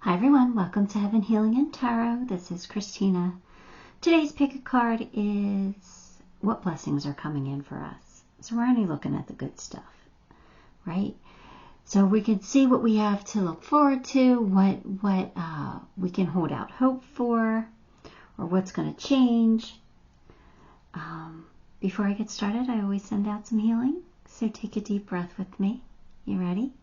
Hi everyone, welcome to Heaven Healing and Tarot. This is Christina. Today's pick a card is what blessings are coming in for us. So we're only looking at the good stuff, right? So we can see what we have to look forward to, what we can hold out hope for, or what's going to change. Before I get started, I always send out some healing. So take a deep breath with me. You ready?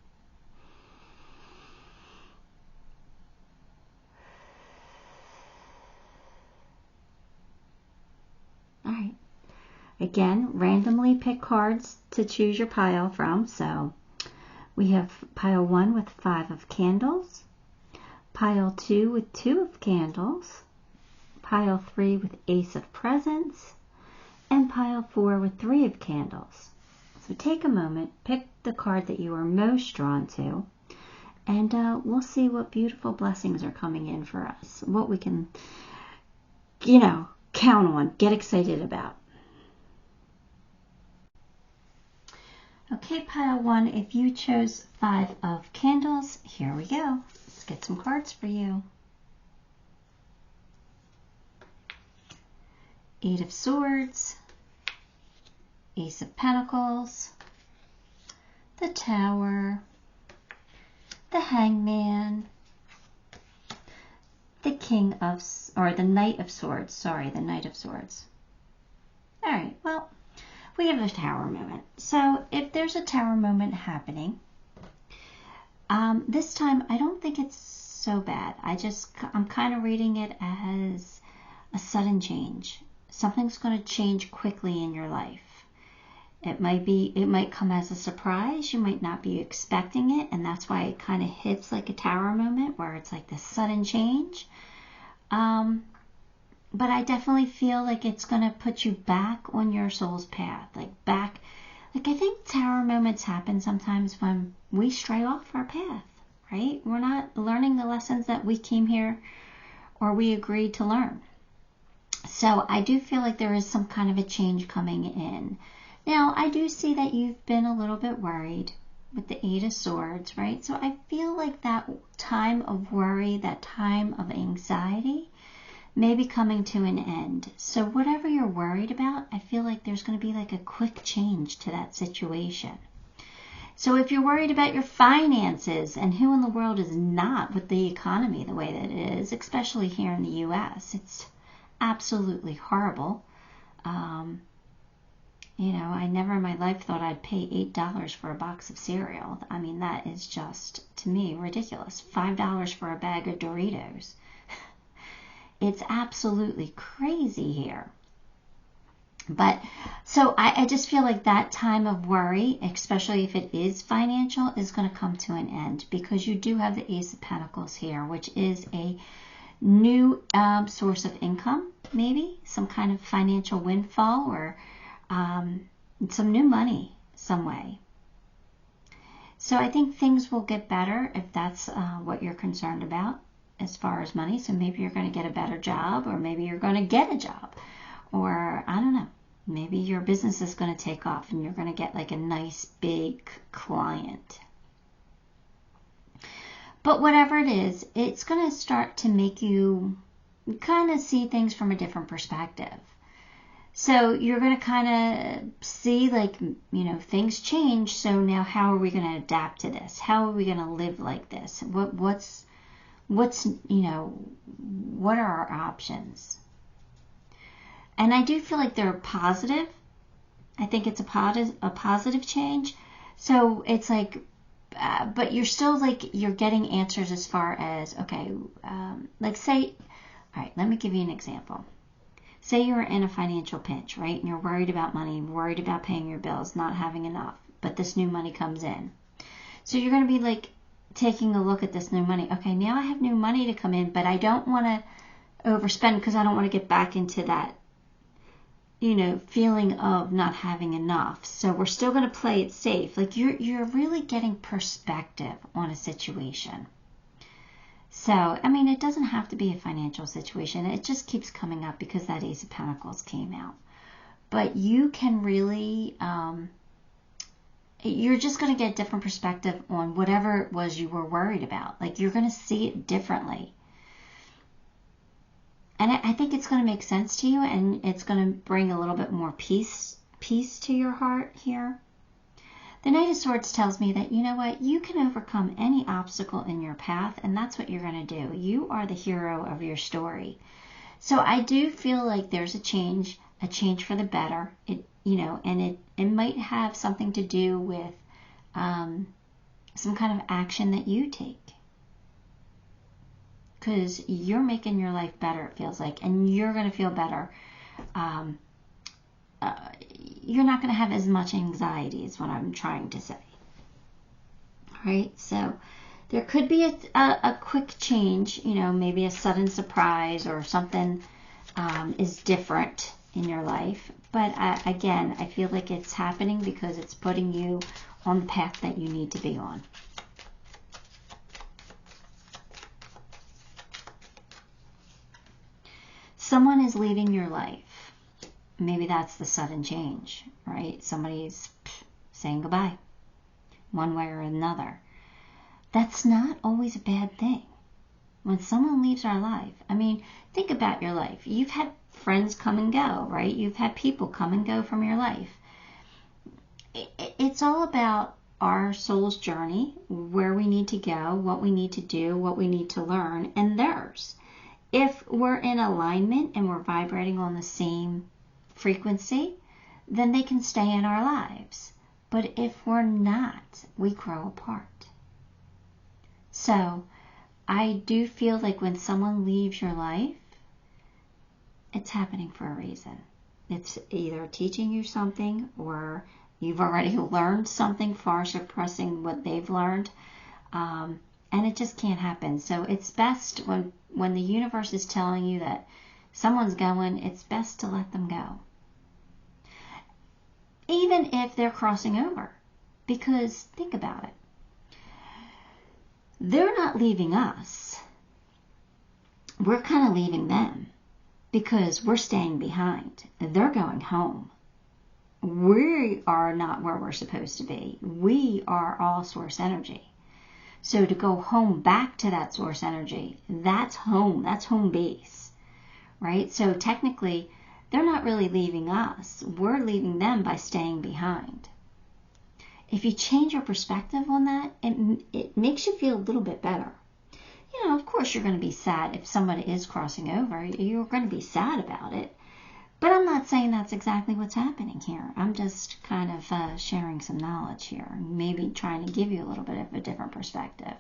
All right. Again, randomly pick cards to choose your pile from. So we have pile 1 with 5 of candles, pile 2 with 2 of candles, pile 3 with ace of presents, and pile 4 with 3 of candles. So take a moment, pick the card that you are most drawn to, and we'll see what beautiful blessings are coming in for us, what we can, count on, get excited about. Okay, pile 1, if you chose 5 of candles, here we go. Let's get some cards for you. 8 of Swords, Ace of Pentacles, the Tower, the Hangman, the the Knight of Swords. Sorry, the Knight of Swords. All right, well, we have a Tower moment. So if there's a Tower moment happening, this time I don't think it's so bad. I'm kind of reading it as a sudden change. Something's going to change quickly in your life. It might come as a surprise. You might not be expecting it, and that's why it kind of hits like a Tower moment where it's like this sudden change. But I definitely feel like it's going to put you back on your soul's path. I think Tower moments happen sometimes when we stray off our path, right? We're not learning the lessons that we came here or we agreed to learn. So I do feel like there is some kind of a change coming in. Now, I do see that you've been a little bit worried with the 8 of Swords, right? So I feel like that time of worry, that time of anxiety may be coming to an end. So whatever you're worried about, I feel like there's going to be like a quick change to that situation. So if you're worried about your finances, and who in the world is not with the economy the way that it is, especially here in the U.S., it's absolutely horrible. I never in my life thought I'd pay $8 for a box of cereal. I mean, that is just, to me, ridiculous. $5 for a bag of Doritos. It's absolutely crazy here. But, so I just feel like that time of worry, especially if it is financial, is going to come to an end, because you do have the Ace of Pentacles here, which is a new source of income, maybe some kind of financial windfall, or some new money some way. So I think things will get better if that's what you're concerned about as far as money. So maybe you're going to get a better job, or maybe you're going to get a job, or I don't know, maybe your business is going to take off and you're going to get like a nice big client. But whatever it is, it's going to start to make you kind of see things from a different perspective. So you're going to kind of see things change. So now how are we going to adapt to this? How are we going to live like this? What are our options? And I do feel like they're positive. I think it's a positive change. So it's like, but you're still you're getting answers as far as, okay, say, all right, let me give you an example. Say you're in a financial pinch, right? And you're worried about money, worried about paying your bills, not having enough, but this new money comes in. So you're going to be taking a look at this new money. Okay, now I have new money to come in, but I don't want to overspend because I don't want to get back into that, feeling of not having enough. So we're still going to play it safe. You're really getting perspective on a situation. So, I mean, it doesn't have to be a financial situation. It just keeps coming up because that Ace of Pentacles came out. But you can really you're just going to get a different perspective on whatever it was you were worried about. Like, you're going to see it differently. And I think it's going to make sense to you, and it's going to bring a little bit more peace to your heart here. The Knight of Swords tells me that, you know what, you can overcome any obstacle in your path, and that's what you're going to do. You are the hero of your story. So I do feel like there's a change for the better. And it might have something to do with some kind of action that you take. Because you're making your life better, it feels like, and you're going to feel better. You're not going to have as much anxiety is what I'm trying to say. All right, so there could be a quick change, maybe a sudden surprise or something is different in your life. But again, I feel like it's happening because it's putting you on the path that you need to be on. Someone is leaving your life. Maybe that's the sudden change, right? Somebody's saying goodbye, one way or another. That's not always a bad thing. When someone leaves our life, I mean, think about your life. You've had friends come and go, right? You've had people come and go from your life. It's all about our soul's journey, where we need to go, what we need to do, what we need to learn, and theirs. If we're in alignment and we're vibrating on the same frequency, then they can stay in our lives. But if we're not, we grow apart. So I do feel like when someone leaves your life, it's happening for a reason. It's either teaching you something, or you've already learned something far surpassing what they've learned. And it just can't happen. So it's best when the universe is telling you that someone's going, it's best to let them go. Even if they're crossing over. Because think about it. They're not leaving us. We're kind of leaving them. Because we're staying behind. They're going home. We are not where we're supposed to be. We are all source energy. So to go home back to that source energy, that's home. That's home base, right? So technically, they're not really leaving us. We're leaving them by staying behind. If you change your perspective on that, it makes you feel a little bit better. Of course you're going to be sad if somebody is crossing over. You're going to be sad about it. But I'm not saying that's exactly what's happening here. I'm just kind of sharing some knowledge here. Maybe trying to give you a little bit of a different perspective.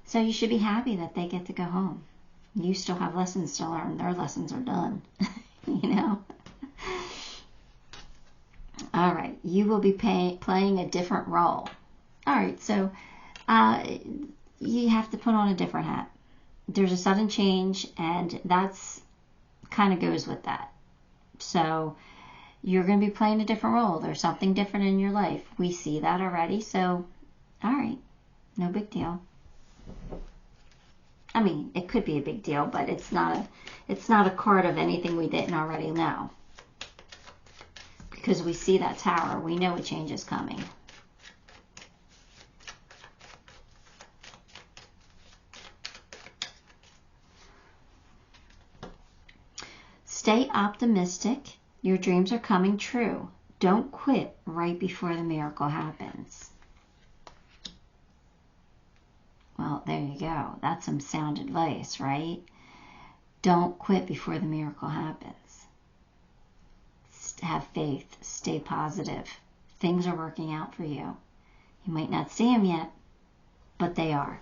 So you should be happy that they get to go home. You still have lessons to learn. Their lessons are done. All right. You will be playing a different role. All right. So you have to put on a different hat. There's a sudden change, and that's kind of goes with that. So you're going to be playing a different role. There's something different in your life. We see that already. So, all right, no big deal. I mean, it could be a big deal, but it's not a card of anything we didn't already know. Because we see that tower, we know a change is coming. Stay optimistic. Your dreams are coming true. Don't quit right before the miracle happens. Well, there you go. That's some sound advice, right? Don't quit before the miracle happens. Have faith. Stay positive. Things are working out for you. You might not see them yet, but they are.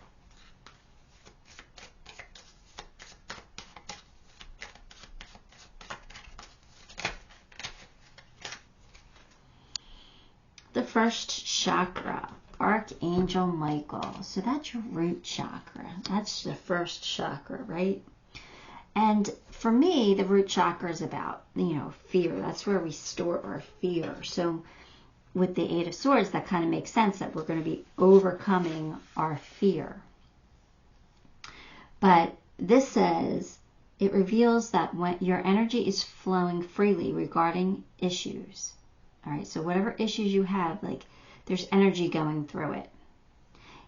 The first chakra, Archangel Michael. So that's your root chakra. That's the first chakra, right? And for me, the root chakra is about, fear. That's where we store our fear. So with the Eight of Swords, that kind of makes sense that we're going to be overcoming our fear. But this says, it reveals that when your energy is flowing freely regarding issues. All right, so whatever issues you have, like There's energy going through it.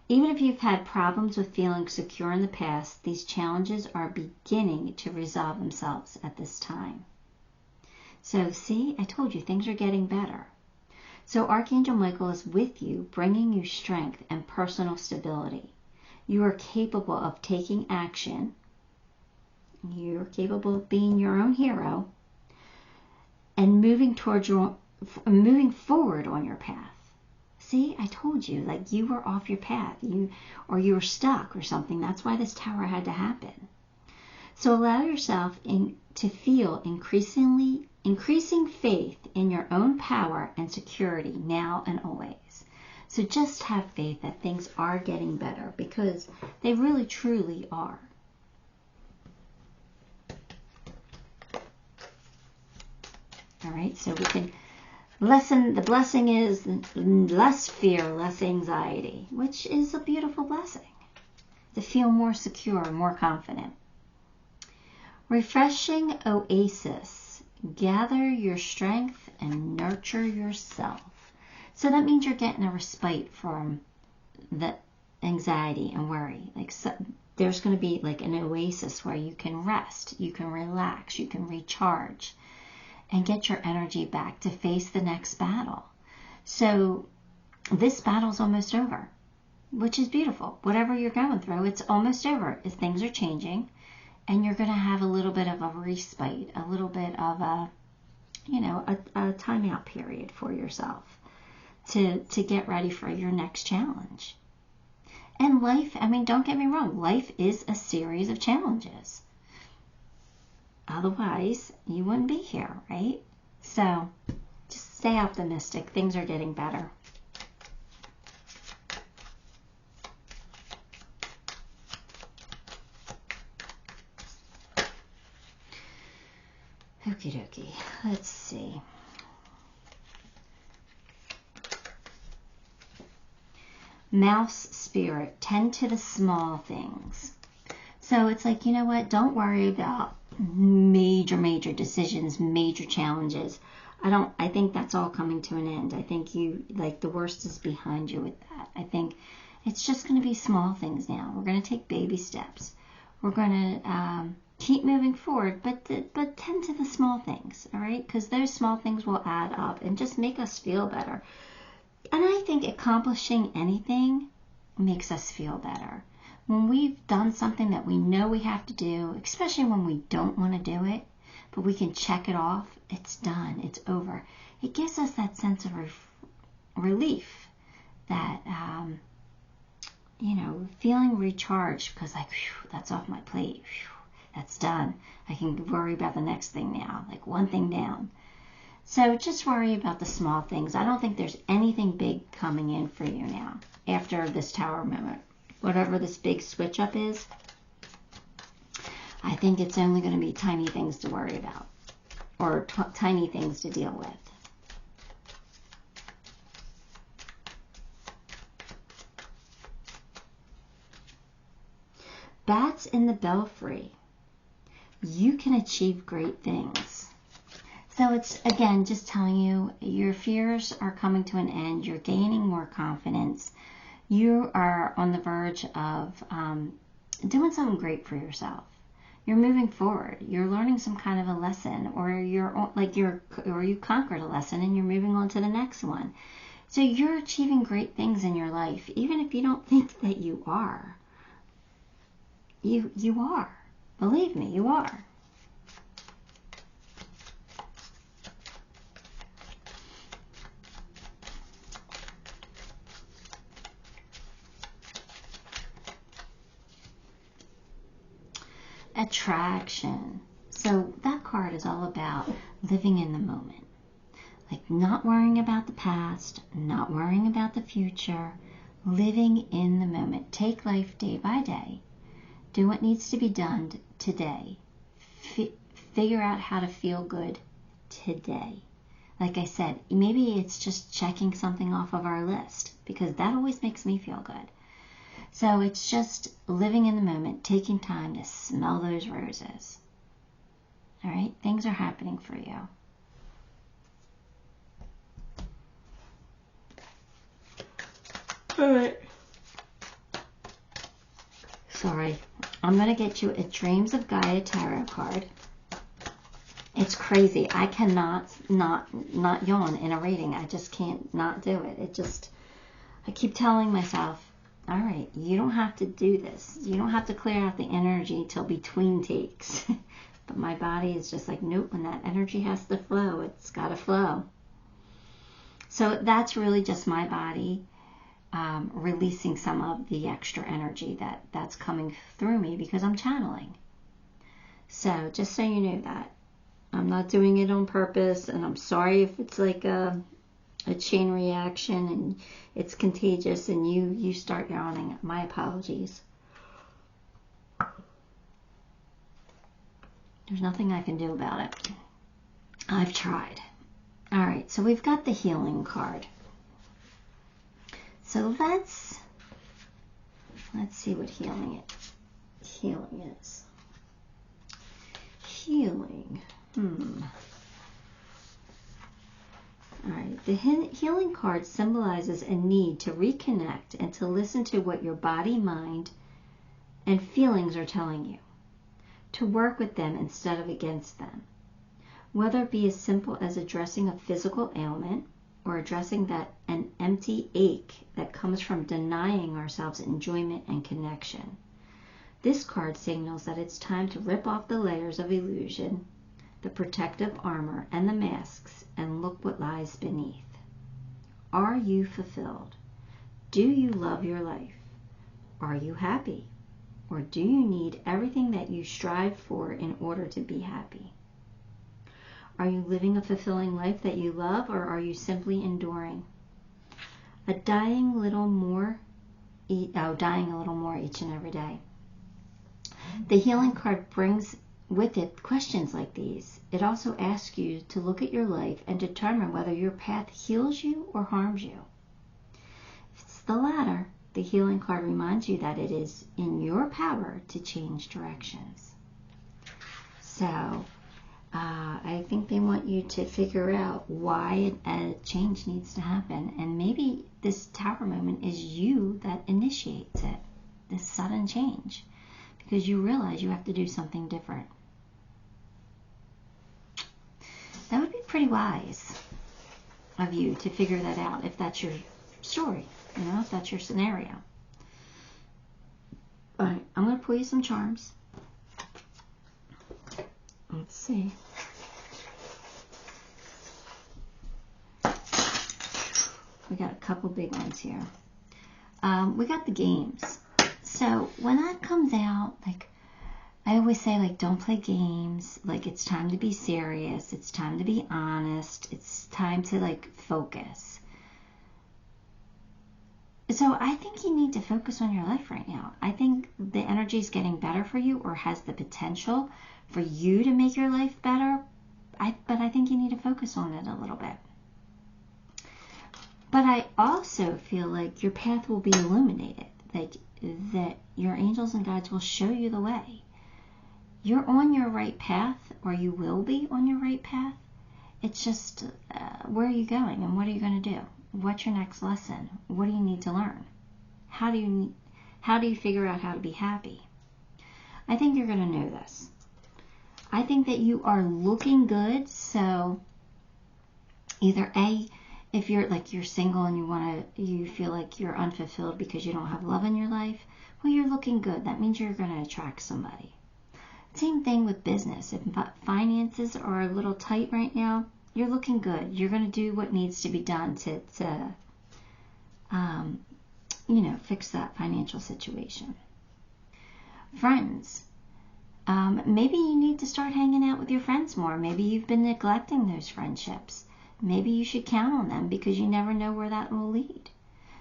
Even if you've had problems with feeling secure in the past, these challenges are beginning to resolve themselves at this time. So see, I told you, things are getting better. So Archangel Michael is with you, bringing you strength and personal stability. You are capable of taking action. You're capable of being your own hero and moving forward on your path. See, I told you, like you were off your path, you were stuck or something. That's why this tower had to happen. So allow yourself to feel increasing faith in your own power and security now and always. So just have faith that things are getting better, because they really truly are. All right, so we can the blessing is less fear, less anxiety, which is a beautiful blessing. To feel more secure, more confident. Refreshing oasis. Gather your strength and nurture yourself. So that means you're getting a respite from the anxiety and worry. Like there's going to be like an oasis where you can rest, you can relax, you can recharge, and get your energy back to face the next battle. So this battle's almost over, which is beautiful. Whatever you're going through, it's almost over. If things are changing, and you're going to have a little bit of a respite, a little bit of a timeout period for yourself to get ready for your next challenge. And life, I mean, don't get me wrong, life is a series of challenges. Otherwise, you wouldn't be here, right? So just stay optimistic. Things are getting better. Okie dokie. Let's see. Mouse spirit, tend to the small things. So it's like, you know what? Don't worry about major decisions, major challenges. I think that's all coming to an end. I think the worst is behind you with that. I think it's just going to be small things now. We're going to take baby steps. We're going to keep moving forward, but tend to the small things, all right? Because those small things will add up and just make us feel better. And I think accomplishing anything makes us feel better. When we've done something that we know we have to do, especially when we don't want to do it, but we can check it off, it's done, it's over. It gives us that sense of relief, that, feeling recharged, because like, whew, that's off my plate, whew, that's done. I can worry about the next thing now, like one thing down. So just worry about the small things. I don't think there's anything big coming in for you now after this tower moment. Whatever this big switch up is, I think it's only going to be tiny things to worry about, or tiny things to deal with. Bats in the belfry. You can achieve great things. So it's, again, just telling you your fears are coming to an end. You're gaining more confidence. You are on the verge of doing something great for yourself. You're moving forward. You're learning some kind of a lesson, or you conquered a lesson and you're moving on to the next one. So you're achieving great things in your life, even if you don't think that you are. You are. Believe me, you are. Attraction. So that card is all about living in the moment. Like not worrying about the past, not worrying about the future, living in the moment. Take life day by day. Do what needs to be done today. Figure out how to feel good today. Like I said, maybe it's just checking something off of our list, because that always makes me feel good. So it's just living in the moment, taking time to smell those roses. All right? Things are happening for you. All right. Sorry. I'm going to get you a Dreams of Gaia tarot card. It's crazy. I cannot not yawn in a reading. I just can't not do it. I keep telling myself, all right, you don't have to do this. You don't have to clear out the energy till between takes. But my body is just like, nope, when that energy has to flow, it's got to flow. So that's really just my body releasing some of the extra energy that's coming through me because I'm channeling. So just so you know that. I'm not doing it on purpose, and I'm sorry if it's like a chain reaction and it's contagious and you start yawning. My apologies. There's nothing I can do about it. I've tried. All right, so we've got the healing card. So let's see what healing is. Healing. All right, the healing card symbolizes a need to reconnect and to listen to what your body, mind, and feelings are telling you. To work with them instead of against them. Whether it be as simple as addressing a physical ailment or addressing an empty ache that comes from denying ourselves enjoyment and connection. This card signals that it's time to rip off the layers of illusion, the protective armor, and the masks, and look what lies beneath. Are you fulfilled? Do you love your life? Are you happy? Or do you need everything that you strive for in order to be happy? Are you living a fulfilling life that you love, or are you simply enduring? Dying a little more each and every day. The healing card brings with it questions like these. It also asks you to look at your life and determine whether your path heals you or harms you. If it's the latter, the healing card reminds you that it is in your power to change directions. So, I think they want you to figure out why a change needs to happen. And maybe this tower moment is you that initiates it, this sudden change, because you realize you have to do something different. That would be pretty wise of you to figure that out if that's your story, if that's your scenario. All right, I'm going to pull you some charms. Let's see. We got a couple big ones here. We got the games. So when that comes out, I always say, don't play games. It's time to be serious. It's time to be honest. It's time to, focus. So I think you need to focus on your life right now. I think the energy is getting better for you, or has the potential for you to make your life better. But I think you need to focus on it a little bit. But I also feel like your path will be illuminated. That your angels and guides will show you the way. You're on your right path, or you will be on your right path. It's just, where are you going, and what are you going to do? What's your next lesson? What do you need to learn? How do you figure out how to be happy? I think you're going to know this. I think that you are looking good. So either A, if you're single and you feel like you're unfulfilled because you don't have love in your life, well, you're looking good. That means you're going to attract somebody. Same thing with business. If finances are a little tight right now, you're looking good. You're going to do what needs to be done to fix that financial situation. Friends. Maybe you need to start hanging out with your friends more. Maybe you've been neglecting those friendships. Maybe you should count on them, because you never know where that will lead.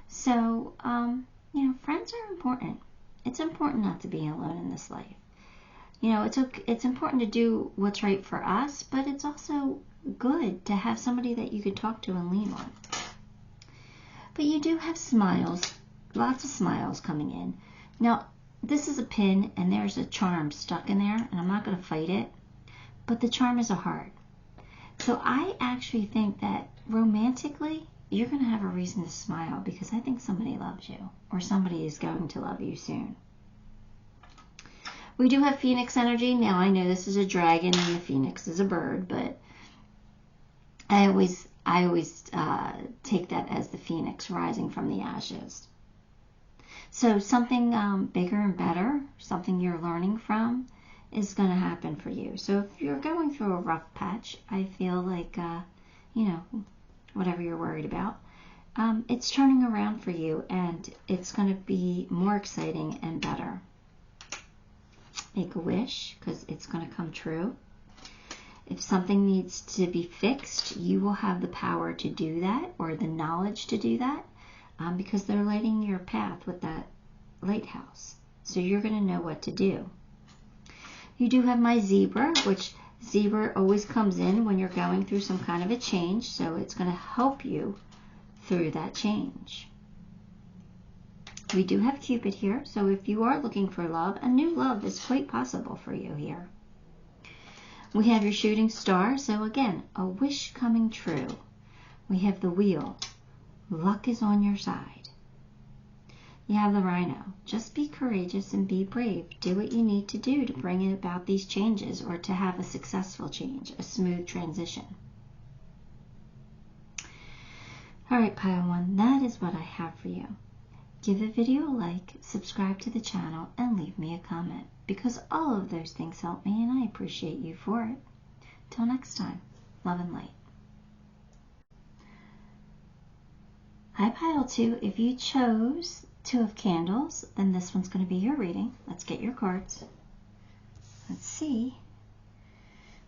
So, friends are important. It's important not to be alone in this life. It's important to do what's right for us, but it's also good to have somebody that you can talk to and lean on. But you do have smiles, lots of smiles coming in. Now, this is a pin, and there's a charm stuck in there, and I'm not going to fight it, but the charm is a heart. So I actually think that romantically, you're going to have a reason to smile because I think somebody loves you or somebody is going to love you soon. We do have Phoenix energy. Now, I know this is a dragon and the Phoenix is a bird, but I always take that as the Phoenix rising from the ashes. So something bigger and better, something you're learning from, is going to happen for you. So if you're going through a rough patch, I feel like, whatever you're worried about, it's turning around for you and it's going to be more exciting and better. Make a wish because it's going to come true. If something needs to be fixed, you will have the power to do that or the knowledge to do that because they're lighting your path with that lighthouse. So you're going to know what to do. You do have my zebra, which zebra always comes in when you're going through some kind of a change. So it's going to help you through that change. We do have Cupid here, so if you are looking for love, a new love is quite possible for you here. We have your shooting star, so again, a wish coming true. We have the wheel. Luck is on your side. You have the rhino. Just be courageous and be brave. Do what you need to do to bring about these changes or to have a successful change, a smooth transition. All right, pile one, that is what I have for you. Give the video a like, subscribe to the channel, and leave me a comment because all of those things help me and I appreciate you for it. Till next time, love and light. Hi, pile two. If you chose Two of Candles, then this one's going to be your reading. Let's get your cards. Let's see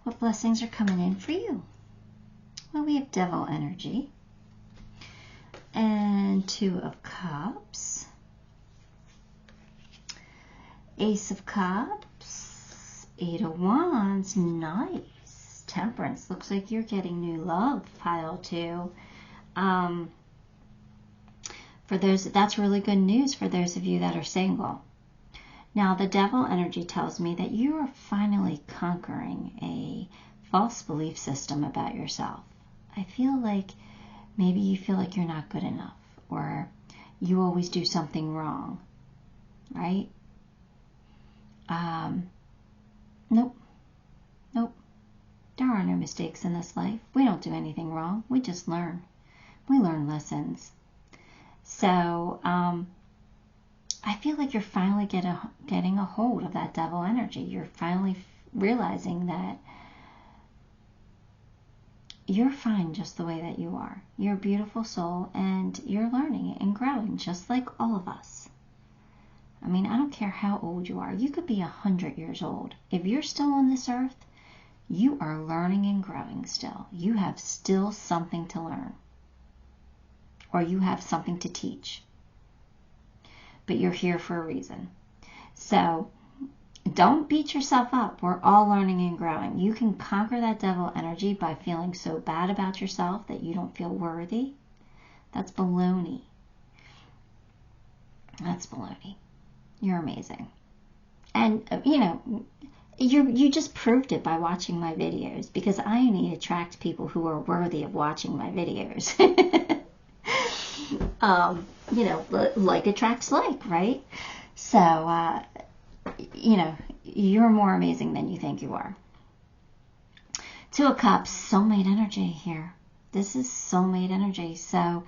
what blessings are coming in for you. Well, we have Devil energy. And Two of Cups, Ace of Cups, Eight of Wands, nice. Temperance, looks like you're getting new love, pile two. For those, that's really good news for those of you that are single. Now, the Devil energy tells me that you are finally conquering a false belief system about yourself. I feel like maybe you feel like you're not good enough or you always do something wrong, right? Nope. There are no mistakes in this life. We don't do anything wrong. We just learn. We learn lessons. So I feel like you're finally getting a hold of that Devil energy. You're finally realizing that you're fine just the way that you are. You're a beautiful soul and you're learning and growing just like all of us. I mean, I don't care how old you are. You could be 100 years old. If you're still on this earth, you are learning and growing still. You have still something to learn. Or you have something to teach. But you're here for a reason. So don't beat yourself up. We're all learning and growing. You can conquer that Devil energy by feeling so bad about yourself that you don't feel worthy. That's baloney. That's baloney. You're amazing. And, you just proved it by watching my videos because I only attract people who are worthy of watching my videos. Like attracts like, right? So, you're more amazing than you think you are. Two of Cups, soulmate energy here. This is soulmate energy. So,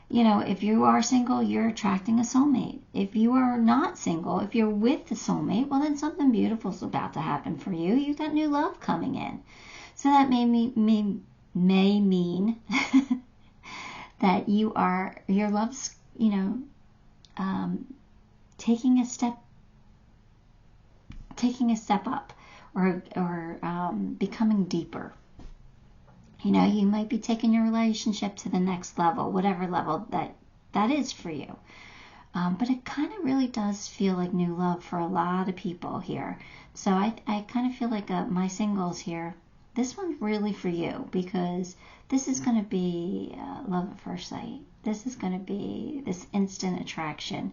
if you are single, you're attracting a soulmate. If you are not single, if you're with the soulmate, well, then something beautiful is about to happen for you. You got new love coming in. So that may mean that your love's, taking a step up or becoming deeper. You might be taking your relationship to the next level, whatever level that is for you. But it kind of really does feel like new love for a lot of people here. So I kind of feel like my singles here, this one's really for you because this is going to be love at first sight. This is going to be this instant attraction.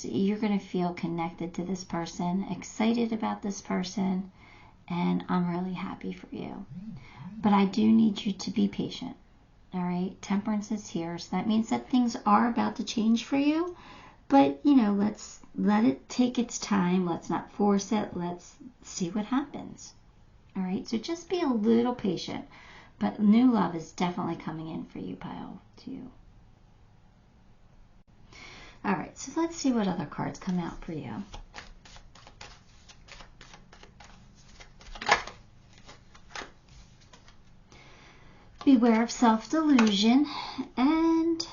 You're going to feel connected to this person, excited about this person, and I'm really happy for you. But I do need you to be patient. All right, Temperance is here, so that means that things are about to change for you. But, you know, let's let it take its time. Let's not force it. Let's see what happens. All right, so just be a little patient. But new love is definitely coming in for you, Pile 2. All right, so let's see what other cards come out for you. Beware of self-delusion and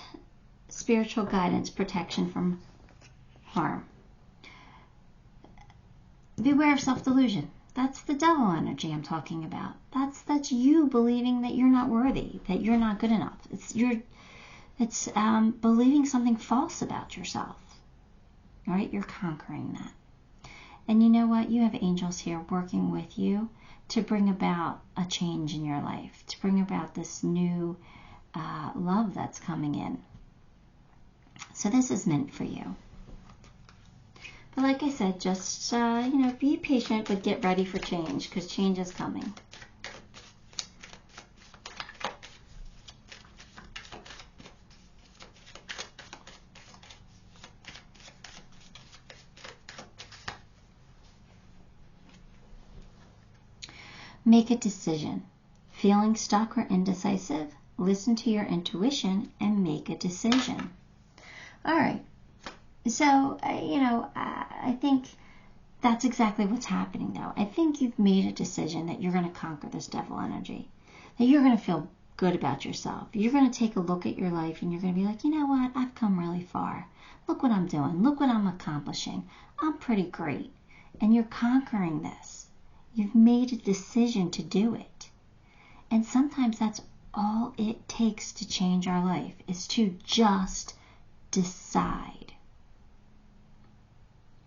spiritual guidance, protection from harm. Beware of self-delusion. That's the devil energy I'm talking about. That's you believing that you're not worthy, that you're not good enough. It's believing something false about yourself. All right, you're conquering that. And you know what? You have angels here working with you to bring about a change in your life, to bring about this new love that's coming in. So this is meant for you. But like I said, just, be patient, but get ready for change, because change is coming. Make a decision. Feeling stuck or indecisive? Listen to your intuition and make a decision. All right. So, I think that's exactly what's happening now. I think you've made a decision that you're going to conquer this devil energy, that you're going to feel good about yourself. You're going to take a look at your life and you're going to be like, you know what? I've come really far. Look what I'm doing. Look what I'm accomplishing. I'm pretty great. And you're conquering this. You've made a decision to do it. And sometimes that's all it takes to change our life, is to just decide.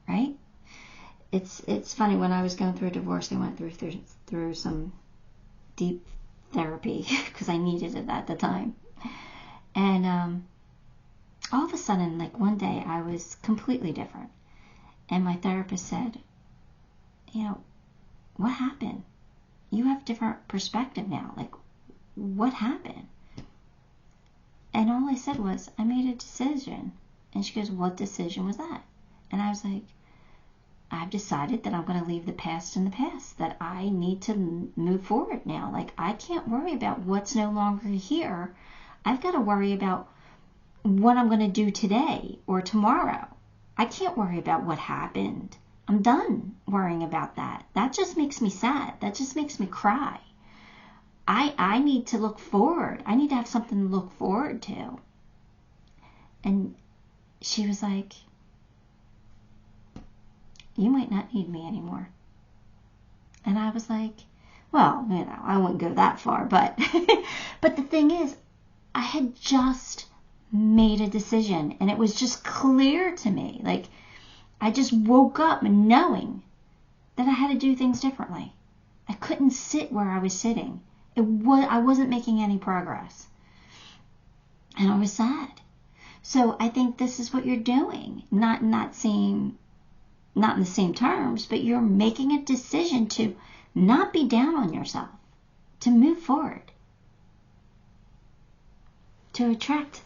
Right? It's funny, when I was going through a divorce, I went through some deep therapy because I needed it at the time. And all of a sudden, like one day, I was completely different. And my therapist said, what happened? You have different perspective now. Like, what happened? And all I said was, I made a decision. And she goes, what decision was that? And I was like, I've decided that I'm going to leave the past in the past, that I need to move forward now. Like, I can't worry about what's no longer here. I've got to worry about what I'm going to do today or tomorrow. I can't worry about what happened. I'm done worrying about that. That just makes me sad. That just makes me cry. I need to look forward. I need to have something to look forward to. And she was like, you might not need me anymore. And I was like, well, I wouldn't go that far, but but the thing is, I had just made a decision and it was just clear to me. Like, I just woke up knowing that I had to do things differently. I couldn't sit where I was sitting. I wasn't making any progress. And I was sad. So I think this is what you're doing. Not in the same terms, but you're making a decision to not be down on yourself, to move forward, to attract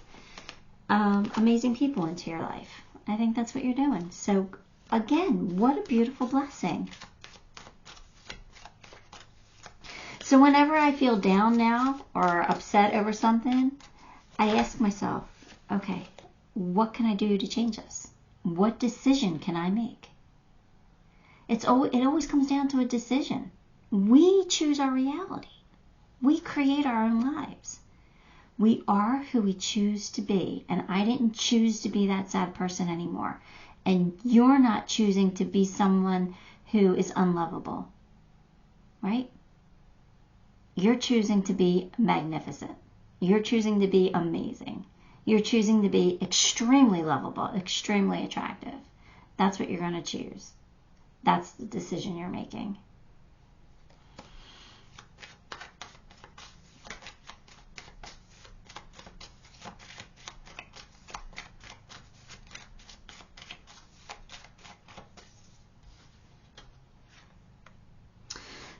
amazing people into your life. I think that's what you're doing. So again, what a beautiful blessing. So whenever I feel down now or upset over something, I ask myself, okay, what can I do to change this? What decision can I make? It always comes down to a decision. We choose our reality. We create our own lives. We are who we choose to be. And I didn't choose to be that sad person anymore. And you're not choosing to be someone who is unlovable. Right? You're choosing to be magnificent. You're choosing to be amazing. You're choosing to be extremely lovable, extremely attractive. That's what you're going to choose. That's the decision you're making.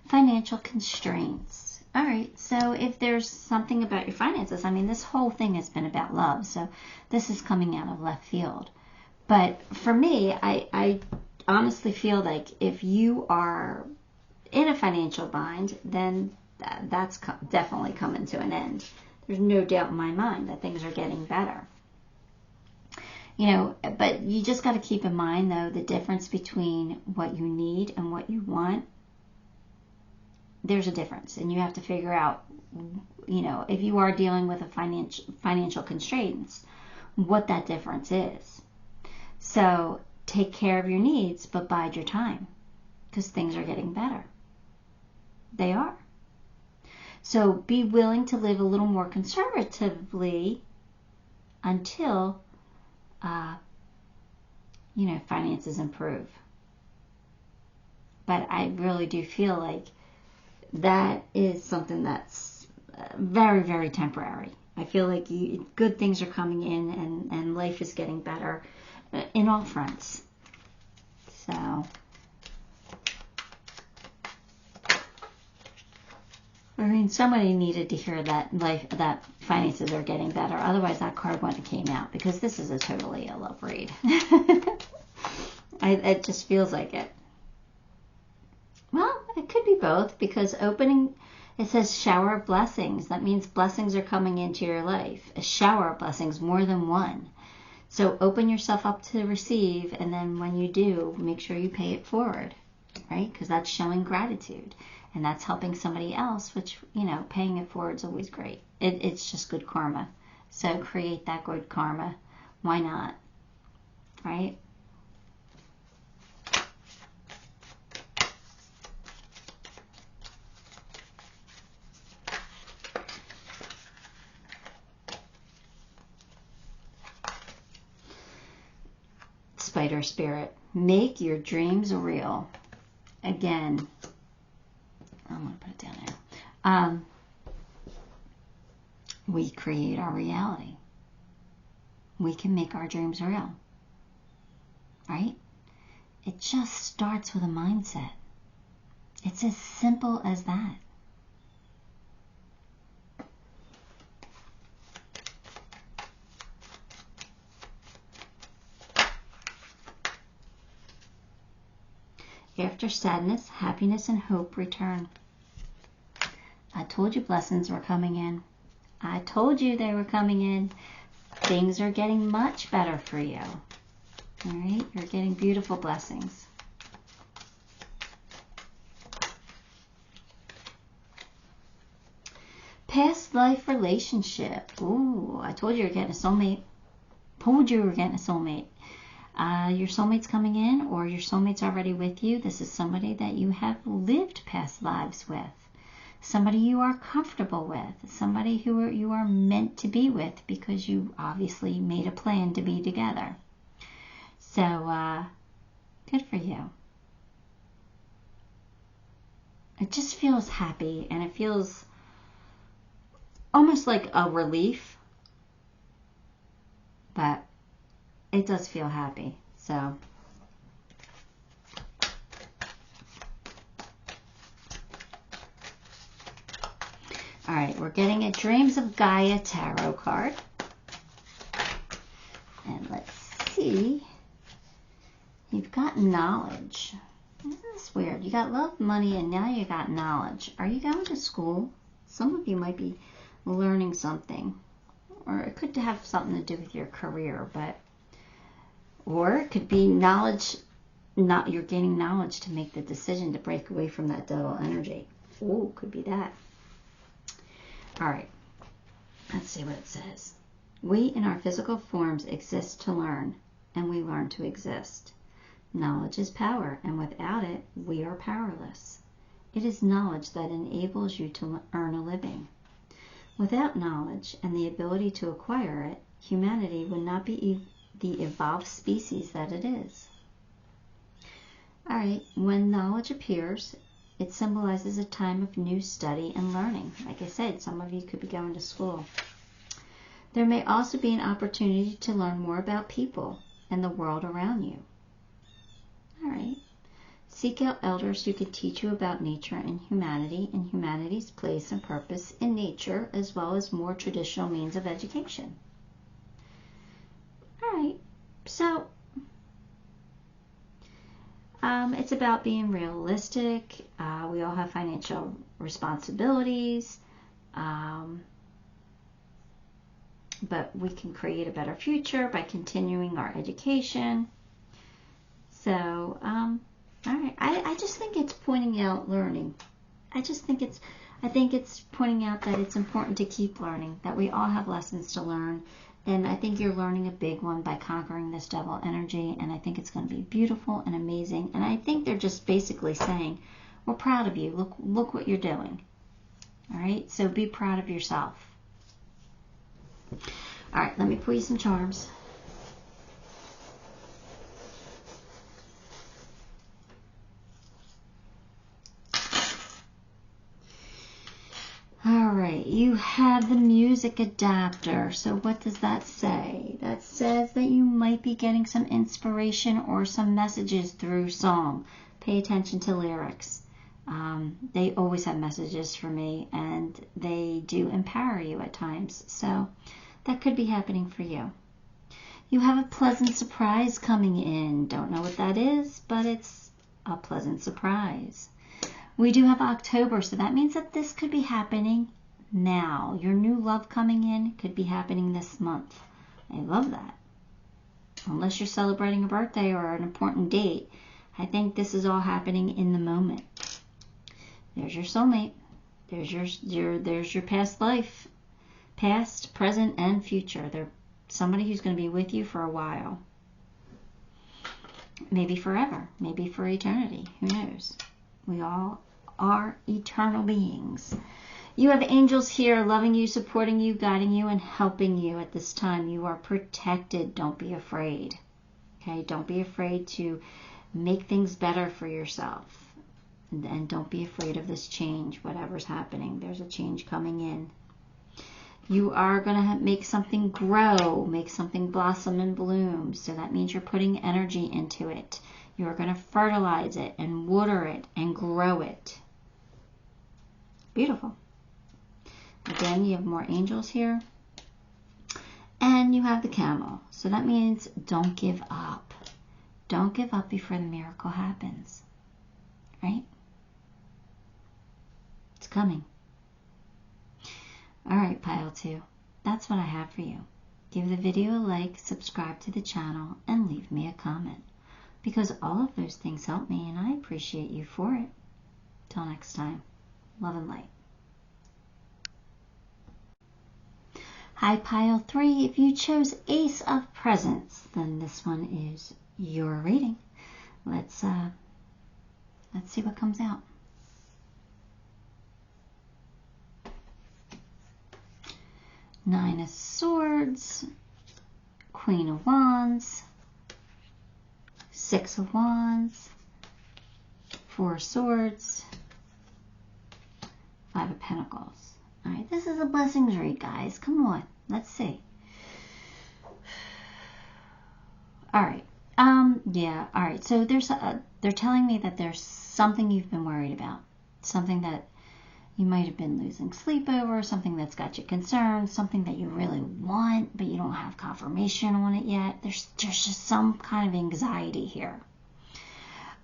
Financial constraints. All right, so if there's something about your finances, I mean, this whole thing has been about love, so this is coming out of left field. But for me, I honestly feel like if you are in a financial bind, then that's definitely coming to an end. There's no doubt in my mind that things are getting better. You know, but you just got to keep in mind, though, the difference between what you need and what you want. There's a difference, and you have to figure out, you know, if you are dealing with a financial constraints, what that difference is. So take care of your needs, but bide your time, because things are getting better. They are. So be willing to live a little more conservatively until, you know, finances improve. But I really do feel like that is something that's very, very temporary. I feel like good things are coming in, and life is getting better in all fronts. So, I mean, somebody needed to hear that finances are getting better. Otherwise, that card wouldn't have came out, because this is a totally a love read. It just feels like it. Well, it could be both, because opening, it says shower of blessings. That means blessings are coming into your life. A shower of blessings, more than one. So open yourself up to receive, and then when you do, make sure you pay it forward, right? Because that's showing gratitude, and that's helping somebody else, which, you know, paying it forward is always great. It's just good karma. So create that good karma. Why not? Right? Spider Spirit, make your dreams real. Again, I'm going to put it down there. We create our reality. We can make our dreams real. Right? It just starts with a mindset. It's as simple as that. After sadness, happiness and hope return. I told you blessings were coming in. I told you they were coming in. Things are getting much better for you. All right? You're getting beautiful blessings. Past life relationship. Ooh, I told you you're getting a soulmate. Told you you were getting a soulmate. Your soulmate's coming in, or your soulmate's already with you. This is somebody that you have lived past lives with. Somebody you are comfortable with. Somebody who you are meant to be with, because you obviously made a plan to be together. So, good for you. It just feels happy, and it feels almost like a relief. But it does feel happy. So, all right, we're getting a Dreams of Gaia tarot card. And let's see. You've got knowledge. This is weird. You got love, money, and now you got knowledge. Are you going to school? Some of you might be learning something. Or it could have something to do with your career, but or it could be knowledge, you're gaining knowledge to make the decision to break away from that dull energy. Ooh, could be that. All right, let's see what it says. We in our physical forms exist to learn, and we learn to exist. Knowledge is power, and without it, we are powerless. It is knowledge that enables you to earn a living. Without knowledge and the ability to acquire it, humanity would not be the evolved species that it is. All right, when knowledge appears, it symbolizes a time of new study and learning. Like I said, some of you could be going to school. There may also be an opportunity to learn more about people and the world around you. All right, Seek out elders who can teach you about nature and humanity's place and purpose in nature, as well as more traditional means of education. All right, so it's about being realistic. We all have financial responsibilities, but we can create a better future by continuing our education. So, all right, I just think it's pointing out learning. I think it's pointing out that it's important to keep learning, that we all have lessons to learn. And I think you're learning a big one by conquering this devil energy. And I think it's going to be beautiful and amazing. And I think they're just basically saying, we're proud of you. Look what you're doing. All right. So be proud of yourself. All right. Let me pull you some charms. All right, you have the music adapter. So what does that say? That says that you might be getting some inspiration or some messages through song. Pay attention to lyrics. They always have messages for me, and they do empower you at times. So that could be happening for you. You have a pleasant surprise coming in. Don't know what that is, but it's a pleasant surprise. We do have October, so that means that this could be happening now. Your new love coming in could be happening this month. I love that. Unless you're celebrating a birthday or an important date, I think this is all happening in the moment. There's your soulmate. There's your past life. Past, present, and future. They're somebody who's going to be with you for a while. Maybe forever. Maybe for eternity. Who knows? We all are eternal beings. You have angels here loving you, supporting you, guiding you, and helping you at this time. You are protected. Don't be afraid. Okay? Don't be afraid to make things better for yourself. And don't be afraid of this change, whatever's happening. There's a change coming in. You are going to make something grow, make something blossom and bloom. So that means you're putting energy into it. You're going to fertilize it and water it and grow it. Beautiful. Again, you have more angels here. And you have the camel. So that means don't give up. Don't give up before the miracle happens. Right? It's coming. All right, pile 2. That's what I have for you. Give the video a like, subscribe to the channel, and leave me a comment. Because all of those things help me, and I appreciate you for it. Till next time, love and light. Hi, pile 3. If you chose Ace of Presents, then this one is your reading. Let's see what comes out. Nine of Swords, Queen of Wands, Six of Wands, Four of Swords, Five of Pentacles. All right, this is a blessings read, guys. Come on, let's see. All right, yeah, all right. So they're telling me that there's something you've been worried about, something that you might have been losing sleep over, something that's got you concerned, something that you really want, but you don't have confirmation on it yet. There's just some kind of anxiety here.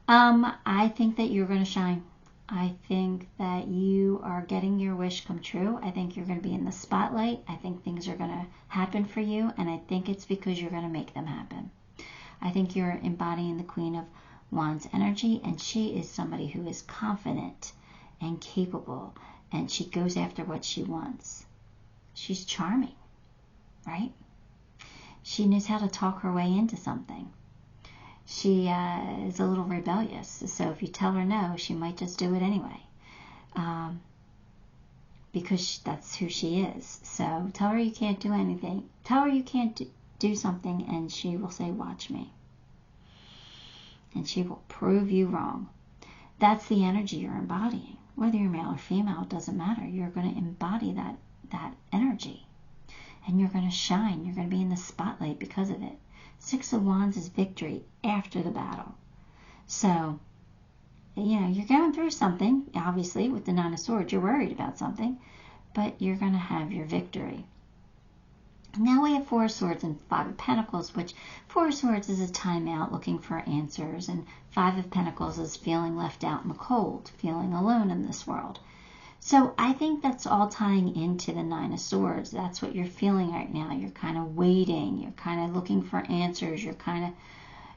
I think that you're going to shine. I think that you are getting your wish come true. I think you're going to be in the spotlight. I think things are going to happen for you, and I think it's because you're going to make them happen. I think you're embodying the Queen of Wands energy, and she is somebody who is confident and capable, and she goes after what she wants. She's charming, right? She knows how to talk her way into something. She is a little rebellious, so if you tell her no, she might just do it anyway, because that's who she is. So tell her you can't do anything. Tell her you can't do something, and she will say, watch me. And she will prove you wrong. That's the energy you're embodying. Whether you're male or female, it doesn't matter. You're going to embody that energy. And you're going to shine. You're going to be in the spotlight because of it. Six of Wands is victory after the battle. So you know, you're going through something, obviously, with the Nine of Swords. You're worried about something, but you're going to have your victory. Now we have Four of Swords and Five of Pentacles, which Four of Swords is a timeout looking for answers, and Five of Pentacles is feeling left out in the cold, feeling alone in this world. So I think that's all tying into the Nine of Swords. That's what you're feeling right now. You're kind of waiting. You're kind of looking for answers. You're kind of,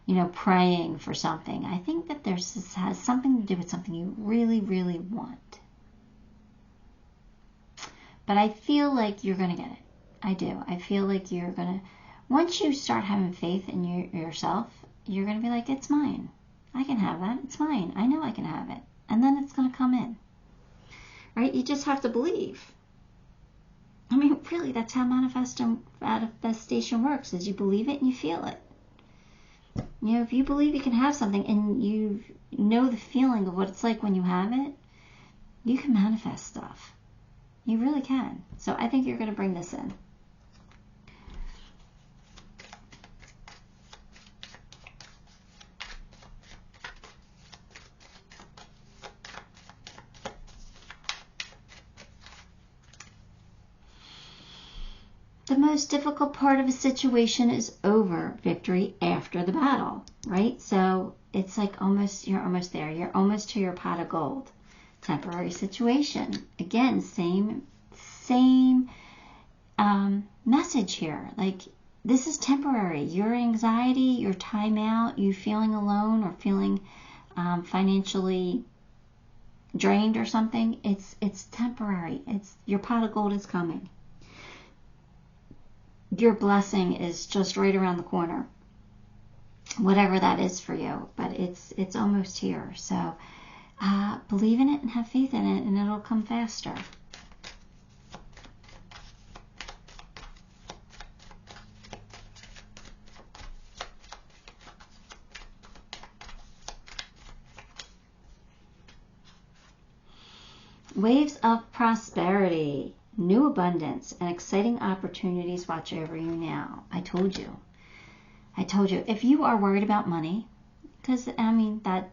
you know, praying for something. I think that this has something to do with something you really, really want. But I feel like you're going to get it. I do. I feel like you're going to, once you start having faith in yourself, you're going to be like, it's mine. I can have that. It's mine. I know I can have it. And then it's going to come in. Right? You just have to believe. I mean, really, that's how manifestation works, is you believe it and you feel it. You know, if you believe you can have something and you know the feeling of what it's like when you have it, you can manifest stuff. You really can. So I think you're going to bring this in. The most difficult part of a situation is over. Victory after the battle, right? So it's like you're almost there. You're almost to your pot of gold. Temporary situation. Again, same message here. Like, this is temporary. Your anxiety, your time out, you feeling alone or feeling financially drained or something, it's temporary. Your pot of gold is coming. Your blessing is just right around the corner, whatever that is for you, but it's almost here. So believe in it and have faith in it, and it'll come faster. Waves of prosperity. New abundance and exciting opportunities watch over you now. I told you. If you are worried about money, because, I mean, that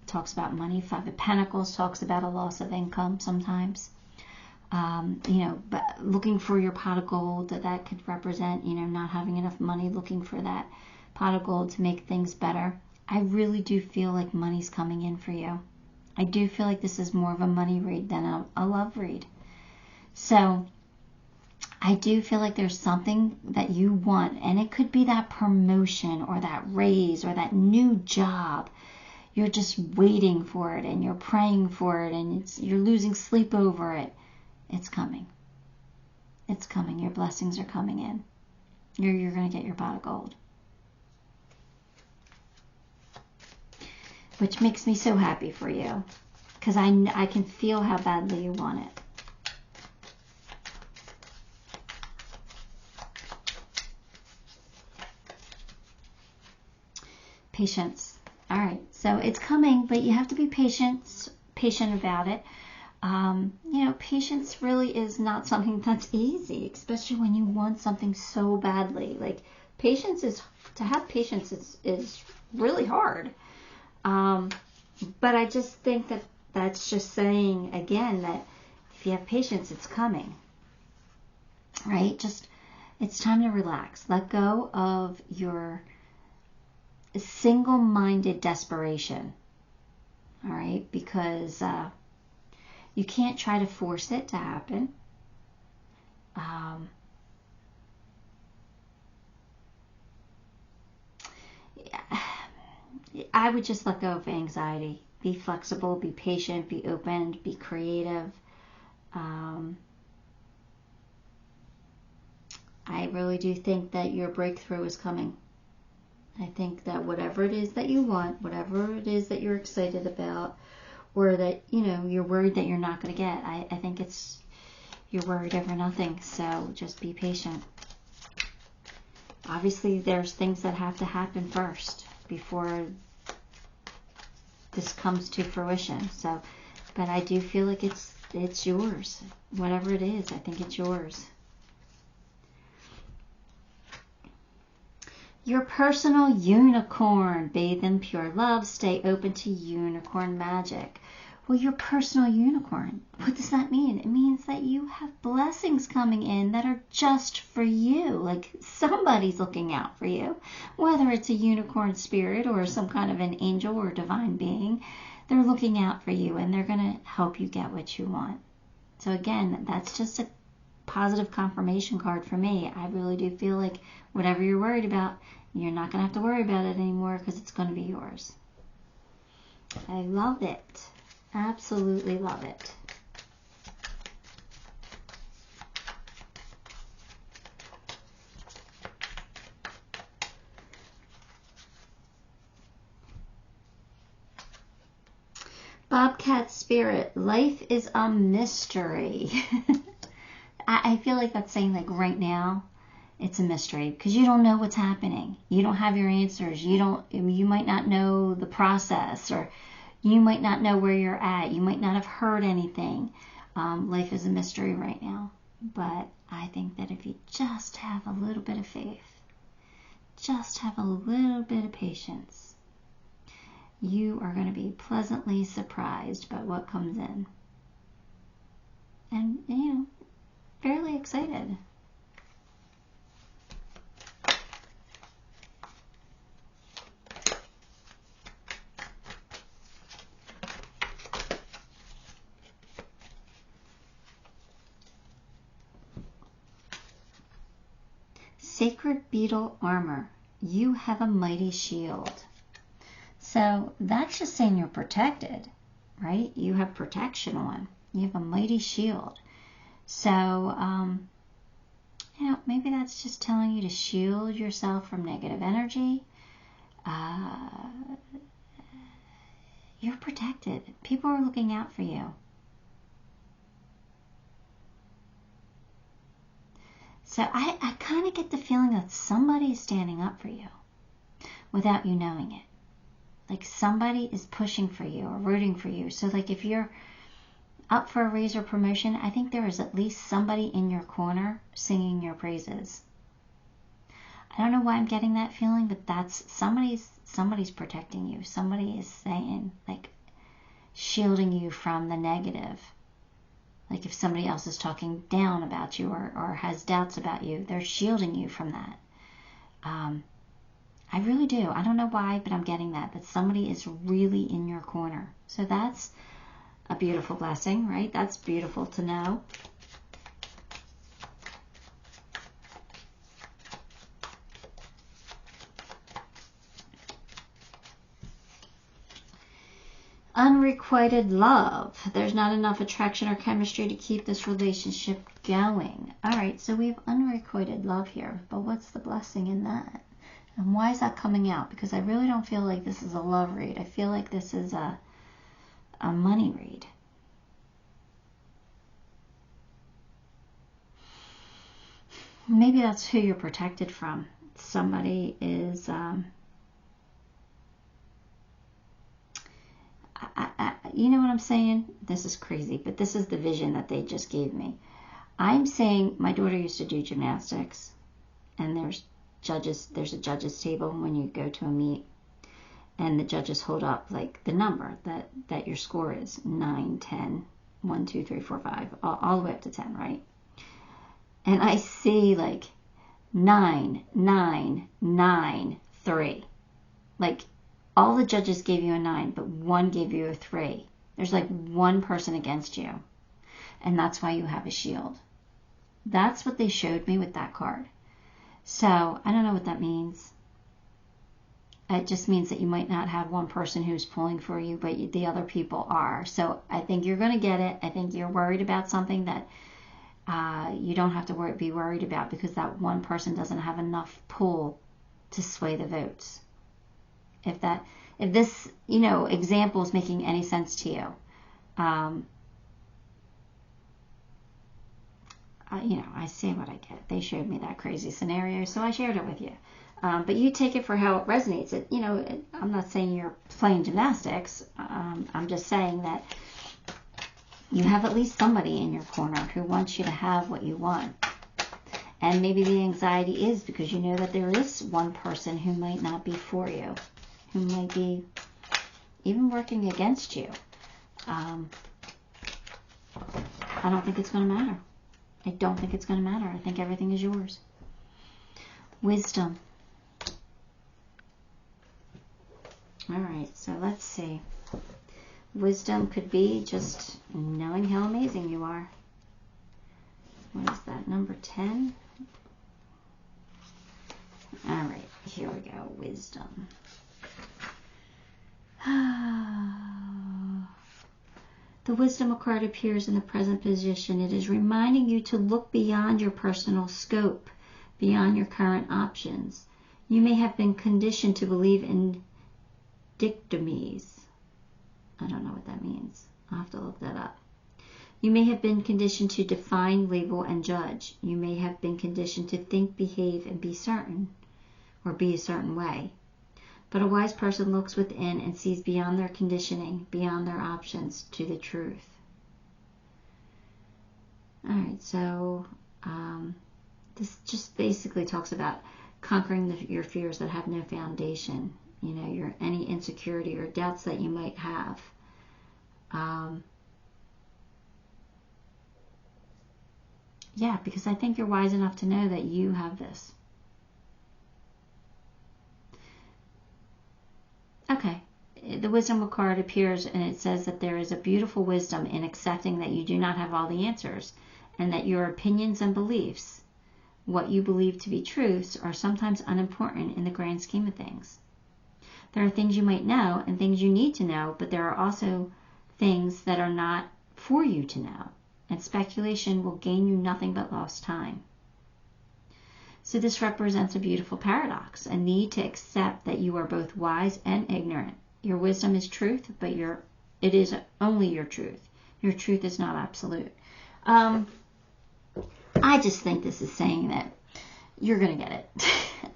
talks about money. Five of Pentacles talks about a loss of income sometimes. You know, but looking for your pot of gold, that could represent, you know, not having enough money, looking for that pot of gold to make things better. I really do feel like money's coming in for you. I do feel like this is more of a money read than a love read. So I do feel like there's something that you want, and it could be that promotion or that raise or that new job. You're just waiting for it and you're praying for it and you're losing sleep over it. It's coming. It's coming. Your blessings are coming in. You're going to get your pot of gold. Which makes me so happy for you, because I can feel how badly you want it. Patience. All right, so it's coming, but you have to be patient about it. You know, patience really is not something that's easy, especially when you want something so badly. Like, to have patience is really hard. But I just think that's just saying, again, that if you have patience, it's coming. Right? It's time to relax. Let go of your single-minded desperation. All right? Because you can't try to force it to happen. I would just let go of anxiety. Be flexible, be patient, be open, be creative. I really do think that your breakthrough is coming. I think that whatever it is that you want, whatever it is that you're excited about, or that, you know, you're worried that you're not going to get, I think you're worried over nothing. So just be patient. Obviously, there's things that have to happen first before this comes to fruition. So, but I do feel like it's yours. Whatever it is, I think it's yours. Your personal unicorn. Bathe in pure love. Stay open to unicorn magic. Well, your personal unicorn, what does that mean? It means that you have blessings coming in that are just for you. Like somebody's looking out for you. Whether it's a unicorn spirit or some kind of an angel or divine being, they're looking out for you and they're going to help you get what you want. So again, that's just a positive confirmation card for me. I really do feel like whatever you're worried about, you're not going to have to worry about it anymore because it's going to be yours. I love it. Absolutely love it. Bobcat Spirit, life is a mystery. I feel like that's saying like right now, it's a mystery because you don't know what's happening. You don't have your answers. You might not know the process, or you might not know where you're at. You might not have heard anything. Life is a mystery right now. But I think that if you just have a little bit of faith, just have a little bit of patience, you are going to be pleasantly surprised by what comes in. And, fairly excited. Sacred Beetle Armor. You have a mighty shield. So that's just saying you're protected, right? You have protection on. You have a mighty shield. So, maybe that's just telling you to shield yourself from negative energy. You're protected. People are looking out for you. So I kind of get the feeling that somebody is standing up for you without you knowing it. Like somebody is pushing for you or rooting for you. So like if you're up for a raise or promotion, I think there is at least somebody in your corner singing your praises. I don't know why I'm getting that feeling, but that's somebody's protecting you. Somebody is saying, like, shielding you from the negative. Like if somebody else is talking down about you or has doubts about you, they're shielding you from that. I really do. I don't know why, but I'm getting that somebody is really in your corner. So that's a beautiful blessing, right? That's beautiful to know. Unrequited love. There's not enough attraction or chemistry to keep this relationship going. All right, so we have unrequited love here, but what's the blessing in that? And why is that coming out? Because I really don't feel like this is a love read. I feel like this is a money read. Maybe that's who you're protected from. Somebody is... you know what I'm saying? This is crazy, but this is the vision that they just gave me. I'm saying my daughter used to do gymnastics, and there's a judges table when you go to a meet, and the judges hold up like the number that your score is, 9, 10, 1, 2, 3, 4, 5, all the way up to 10, right? And I see like 9, 9, 9, 3. Like all the judges gave you a 9, but one gave you a 3. There's like one person against you. And that's why you have a shield. That's what they showed me with that card. So I don't know what that means. It just means that you might not have one person who's pulling for you, but the other people are. So I think you're going to get it. I think you're worried about something that you don't have to be worried about, because that one person doesn't have enough pull to sway the votes. If this, example is making any sense to you, I say what I get. They showed me that crazy scenario, so I shared it with you. But you take it for how it resonates. I'm not saying you're playing gymnastics. I'm just saying that you have at least somebody in your corner who wants you to have what you want. And maybe the anxiety is because you know that there is one person who might not be for you, who might be even working against you. I don't think it's going to matter. I don't think it's going to matter. I think everything is yours. Wisdom. All right, so let's see. Wisdom could be just knowing how amazing you are. What is that? Number 10? All right, here we go. Wisdom. The Wisdom card appears in the present position. It is reminding you to look beyond your personal scope, beyond your current options. You may have been conditioned to believe in 𝗔𝗕𝗢𝗨𝗧. I don't know what that means. I'll have to look that up. You may have been conditioned to define, label, and judge. You may have been conditioned to think, behave, and be certain, or be a certain way. But a wise person looks within and sees beyond their conditioning, beyond their options, to the truth. All right, so this just basically talks about conquering your fears that have no foundation. You know, any insecurity or doubts that you might have. Yeah, because I think you're wise enough to know that you have this. Okay, the Wisdom card appears and it says that there is a beautiful wisdom in accepting that you do not have all the answers and that your opinions and beliefs, what you believe to be truths, are sometimes unimportant in the grand scheme of things. There are things you might know and things you need to know, but there are also things that are not for you to know, and speculation will gain you nothing but lost time. So this represents a beautiful paradox, a need to accept that you are both wise and ignorant. Your wisdom is truth, but it is only your truth. Your truth is not absolute. I just think this is saying that you're going to get it.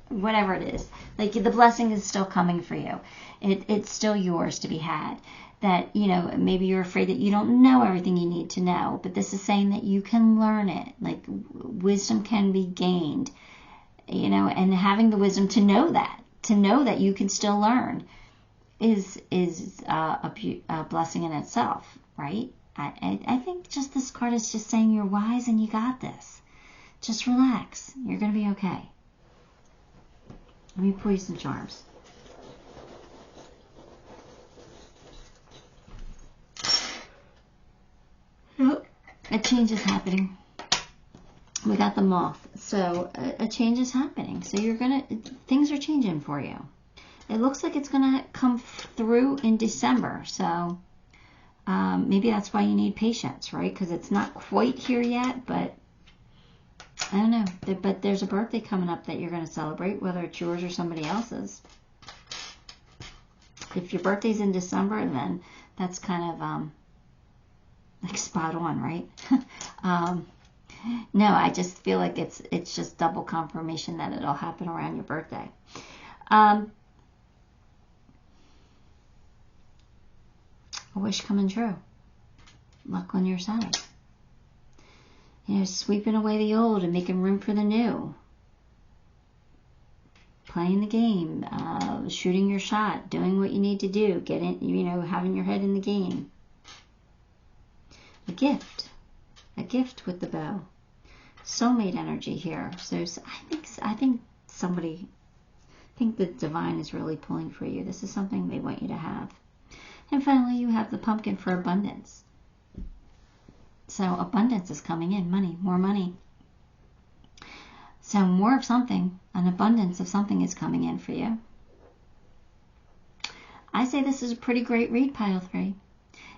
Whatever it is. Like, the blessing is still coming for you. It's still yours to be had. That, you know, maybe you're afraid that you don't know everything you need to know, but this is saying that you can learn it. Like, wisdom can be gained, you know, and having the wisdom to know that you can still learn is a blessing in itself, right? I think just this card is just saying you're wise and you got this. Just relax. You're going to be okay. Let me pull you some charms. Oh, a change is happening. We got the moth. So a change is happening. So things are changing for you. It looks like it's going to come through in December. So maybe that's why you need patience, right? Because it's not quite here yet, but I don't know. But there's a birthday coming up that you're going to celebrate, whether it's yours or somebody else's. If your birthday's in December, then that's kind of like spot on, right? No, I just feel like it's just double confirmation that it'll happen around your birthday. A wish coming true. Luck on your side. You know, sweeping away the old and making room for the new. Playing the game, shooting your shot, doing what you need to do, having your head in the game. A gift with the bow. Soulmate energy here. So I think the divine is really pulling for you. This is something they want you to have. And finally, you have the pumpkin for abundance. So abundance is coming in. Money, more money. So more of something, an abundance of something is coming in for you. I say this is a pretty great read, Pile 3.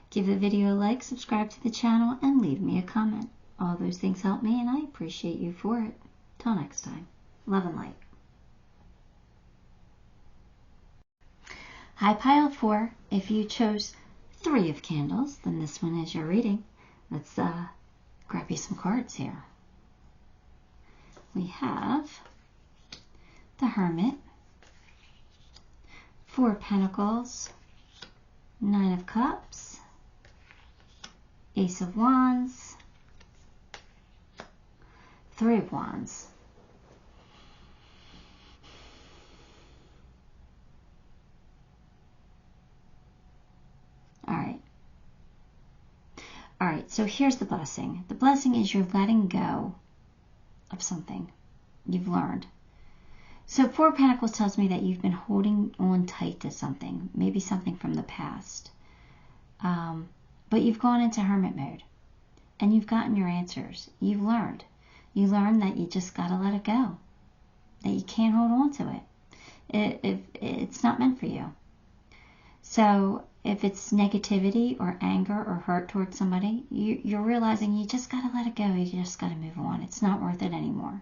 Give the video a like, subscribe to the channel, and leave me a comment. All those things help me, and I appreciate you for it. Till next time. Love and light. Hi, Pile 4. If you chose 3 of candles, then this one is your reading. Let's grab you some cards here. We have the Hermit, 4 of Pentacles, 9 of Cups, Ace of Wands, 3 of Wands. All right, so here's the blessing. The blessing is you're letting go of something you've learned. So Four of Pentacles tells me that you've been holding on tight to something, maybe something from the past. But you've gone into hermit mode and you've gotten your answers. You've learned. You learned that you just got to let it go, that you can't hold on to it. It's not meant for you. So if it's negativity or anger or hurt towards somebody, you're realizing you just got to let it go. You just got to move on. It's not worth it anymore,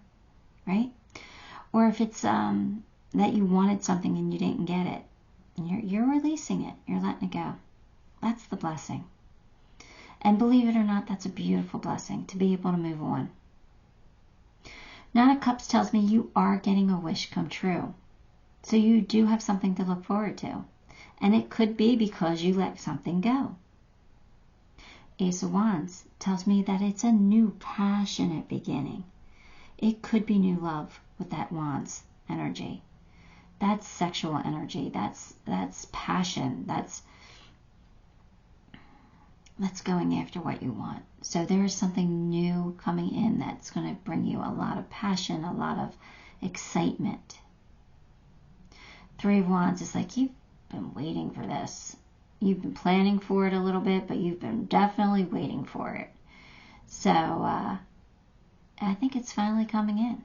right? Or if it's that you wanted something and you didn't get it, and you're releasing it. You're letting it go. That's the blessing. And believe it or not, that's a beautiful blessing to be able to move on. Nine of Cups tells me you are getting a wish come true. So you do have something to look forward to. And it could be because you let something go. Ace of Wands tells me that it's a new passionate beginning. It could be new love with that Wands energy. That's sexual energy. That's passion. That's going after what you want. So there is something new coming in that's going to bring you a lot of passion, a lot of excitement. Three of Wands is like you've been waiting for this. You've been planning for it a little bit, but you've been definitely waiting for it. So I think it's finally coming in.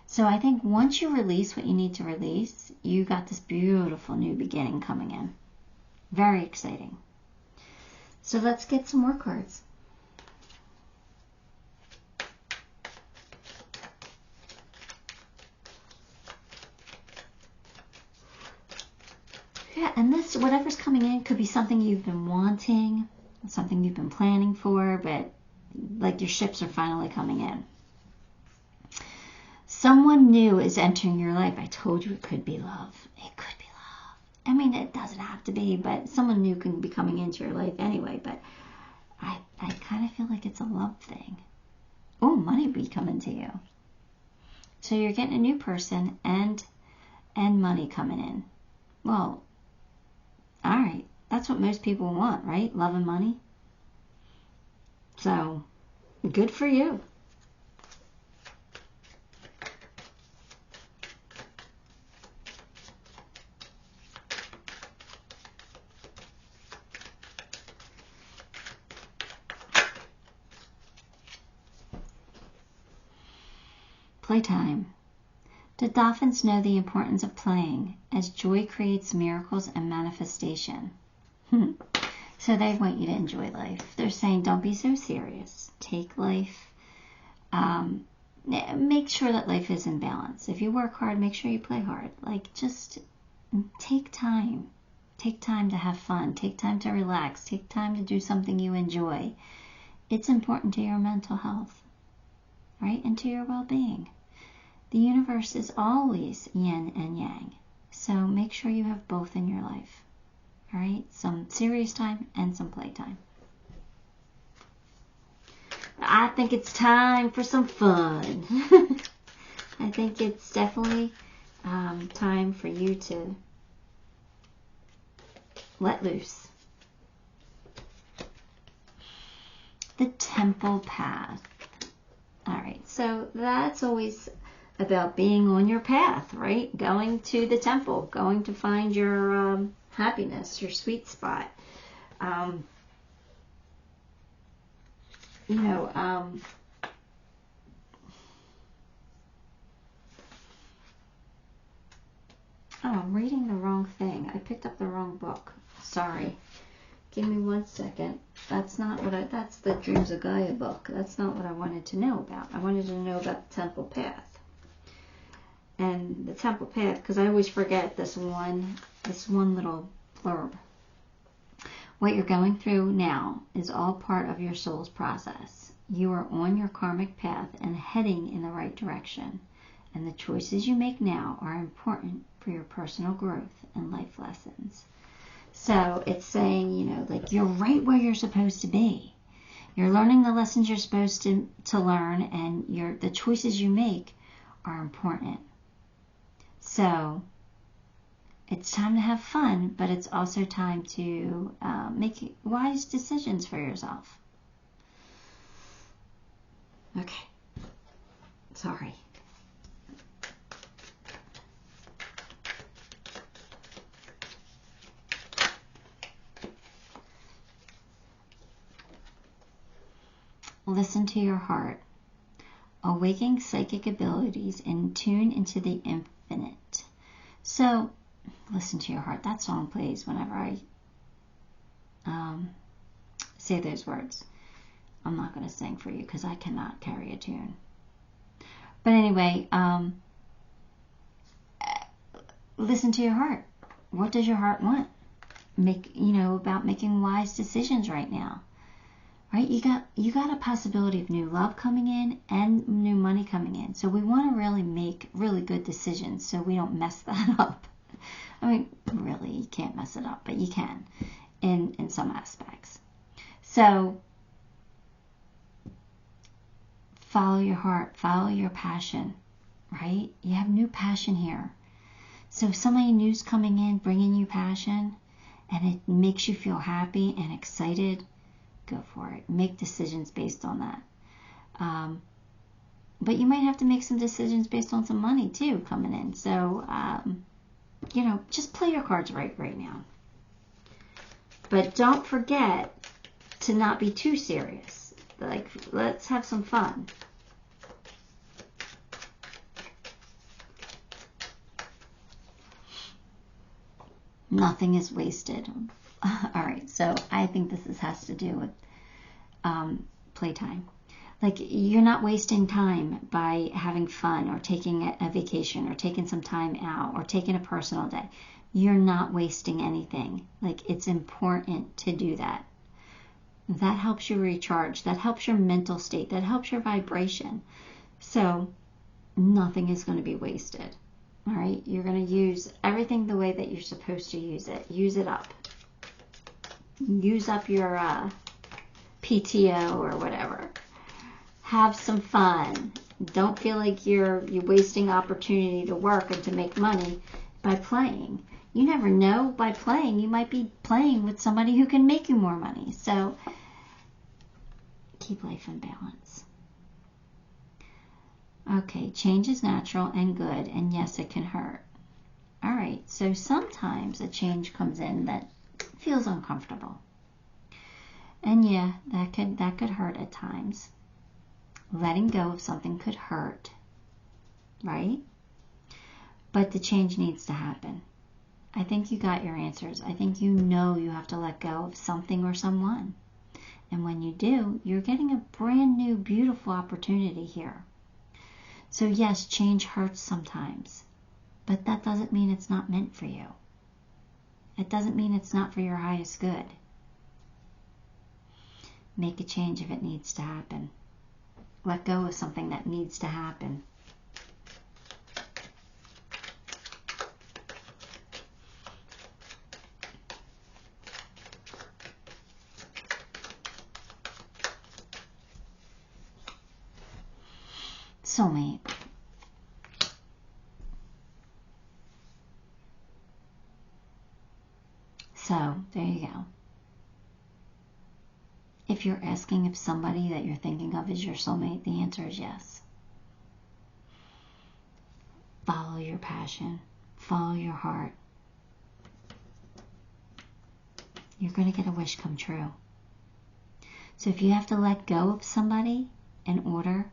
So I think once you release what you need to release, you got this beautiful new beginning coming in. Very exciting. So let's get some more cards. Yeah, and this, whatever's coming in, could be something you've been wanting, something you've been planning for, but like your ships are finally coming in. Someone new is entering your life. I told you it could be love. It could be love. I mean, it doesn't have to be, but someone new can be coming into your life anyway. But I kind of feel like it's a love thing. Oh, money be coming to you. So you're getting a new person and money coming in. Well, all right. That's what most people want, right? Love and money. So, good for you. Playtime. The dolphins know the importance of playing, as joy creates miracles and manifestation. So they want you to enjoy life. They're saying, don't be so serious. Take life. Make sure that life is in balance. If you work hard, make sure you play hard. Like, just take time. Take time to have fun. Take time to relax. Take time to do something you enjoy. It's important to your mental health, right? And to your well-being. The universe is always yin and yang. So make sure you have both in your life. All right? Some serious time and some playtime. I think it's time for some fun. I think it's definitely time for you to let loose. The temple path. All right, so that's always about being on your path, right? Going to the temple, going to find your happiness, your sweet spot. Oh, I'm reading the wrong thing. I picked up the wrong book. Sorry. Give me 1 second. That's not what that's the Dreams of Gaia book. That's not what I wanted to know about. I wanted to know about the temple path. And the temple path, because I always forget this one little blurb. What you're going through now is all part of your soul's process. You are on your karmic path and heading in the right direction. And the choices you make now are important for your personal growth and life lessons. So it's saying, like you're right where you're supposed to be. You're learning the lessons you're supposed to learn, and the choices you make are important. So it's time to have fun, but it's also time to make wise decisions for yourself. Okay. Sorry. Listen to your heart. Awakening psychic abilities and tune into the infinite. So, listen to your heart. That song plays whenever I say those words. I'm not going to sing for you because I cannot carry a tune. But anyway, listen to your heart. What does your heart want? About making wise decisions right now. Right? You got a possibility of new love coming in and new money coming in. So we want to really make really good decisions so we don't mess that up. I mean, really, you can't mess it up, but you can in some aspects. So follow your heart, follow your passion, right? You have new passion here. So if somebody new's coming in, bringing you passion, and it makes you feel happy and excited, go for it. Make decisions based on that. But you might have to make some decisions based on some money too coming in. So, just play your cards right now. But don't forget to not be too serious. Like, let's have some fun. Nothing is wasted. All right, so I think this has to do with playtime. Like, you're not wasting time by having fun or taking a vacation or taking some time out or taking a personal day. You're not wasting anything. Like, it's important to do that. That helps you recharge. That helps your mental state. That helps your vibration. So nothing is going to be wasted. All right, you're going to use everything the way that you're supposed to use it. Use it up. Use up your PTO or whatever. Have some fun. Don't feel like you're wasting opportunity to work and to make money by playing. You never know. By playing, you might be playing with somebody who can make you more money. So keep life in balance. Okay, change is natural and good, and yes, it can hurt. All right, so sometimes a change comes in that feels uncomfortable. And yeah, that could hurt at times. Letting go of something could hurt, right? But the change needs to happen. I think you got your answers. I think you know you have to let go of something or someone. And when you do, you're getting a brand new, beautiful opportunity here. So yes, change hurts sometimes, but that doesn't mean it's not meant for you. It doesn't mean it's not for your highest good. Make a change if it needs to happen. Let go of something that needs to happen. Soulmate. So, there you go. If you're asking if somebody that you're thinking of is your soulmate, the answer is yes. Follow your passion. Follow your heart. You're going to get a wish come true. So if you have to let go of somebody in order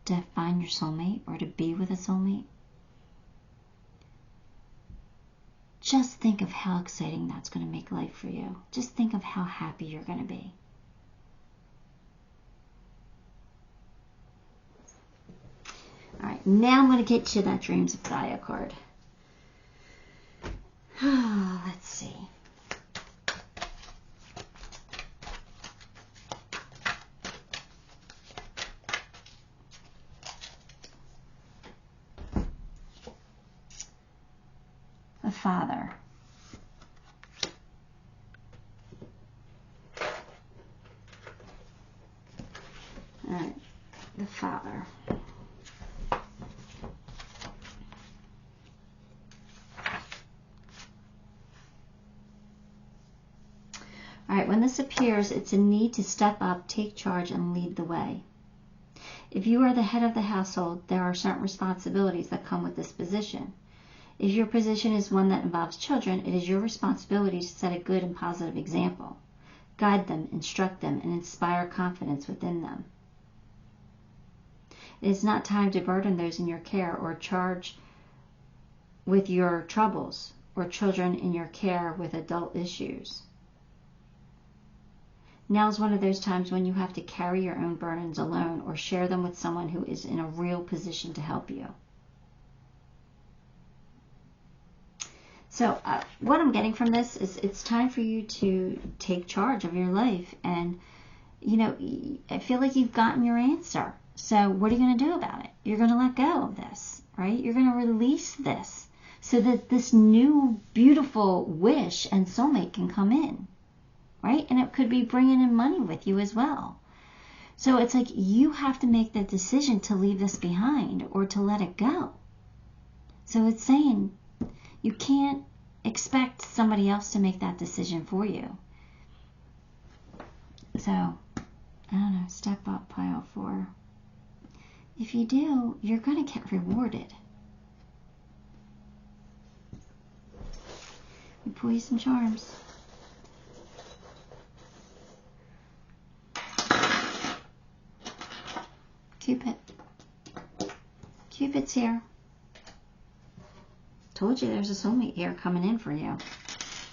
to find your soulmate or to be with a soulmate, just think of how exciting that's going to make life for you. Just think of how happy you're going to be. All right, now I'm going to get to that Dreams of Gaia card. Let's see. The Father. All right, the Father. All right, when this appears, it's a need to step up, take charge, and lead the way. If you are the head of the household, there are certain responsibilities that come with this position. If your position is one that involves children, it is your responsibility to set a good and positive example. Guide them, instruct them, and inspire confidence within them. It is not time to burden those in your care or charge with your troubles, or children in your care with adult issues. Now is one of those times when you have to carry your own burdens alone or share them with someone who is in a real position to help you. So what I'm getting from this is it's time for you to take charge of your life. And, you know, I feel like you've gotten your answer. So what are you going to do about it? You're going to let go of this, right? You're going to release this so that this new beautiful wish and soulmate can come in, right? And it could be bringing in money with you as well. So it's like you have to make the decision to leave this behind or to let it go. So it's saying you can't expect somebody else to make that decision for you. So, I don't know, step up, pile 4. If you do, you're going to get rewarded. We pull you some charms. Cupid. Cupid's here. Told you there's a soulmate here coming in for you.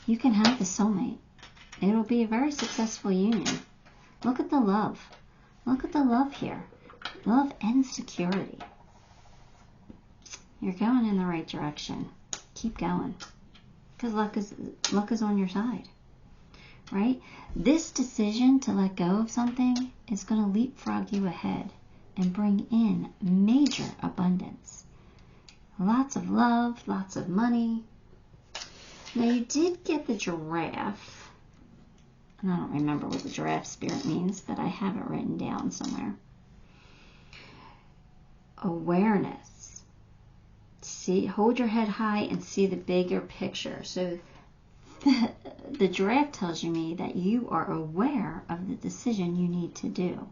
You can have the soulmate. It'll be a very successful union. Look at the love. Look at the love here. Love and security. You're going in the right direction. Keep going. Because luck is on your side. Right? This decision to let go of something is going to leapfrog you ahead and bring in major abundance. Lots of love, lots of money. Now you did get the giraffe. And I don't remember what the giraffe spirit means, but I have it written down somewhere. Awareness. See, hold your head high and see the bigger picture. So the giraffe tells me that you are aware of the decision you need to do,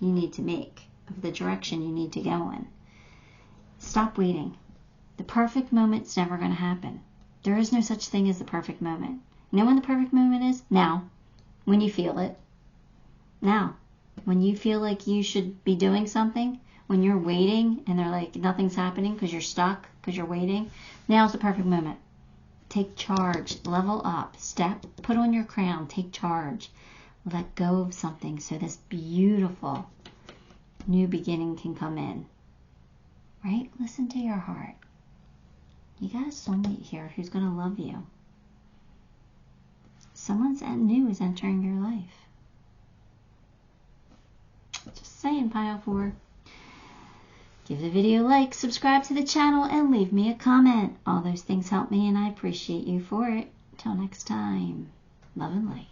you need to make, of the direction you need to go in. Stop waiting. The perfect moment's never going to happen. There is no such thing as the perfect moment. You know when the perfect moment is? Now. When you feel it. Now. When you feel like you should be doing something, when you're waiting and they're like nothing's happening because you're stuck, because you're waiting, now's the perfect moment. Take charge. Level up. Step. Put on your crown. Take charge. Let go of something so this beautiful new beginning can come in. Right? Listen to your heart. You got a soulmate here who's going to love you. Someone new is entering your life. Just saying, pile 4. Give the video a like, subscribe to the channel, and leave me a comment. All those things help me, and I appreciate you for it. Till next time, love and light.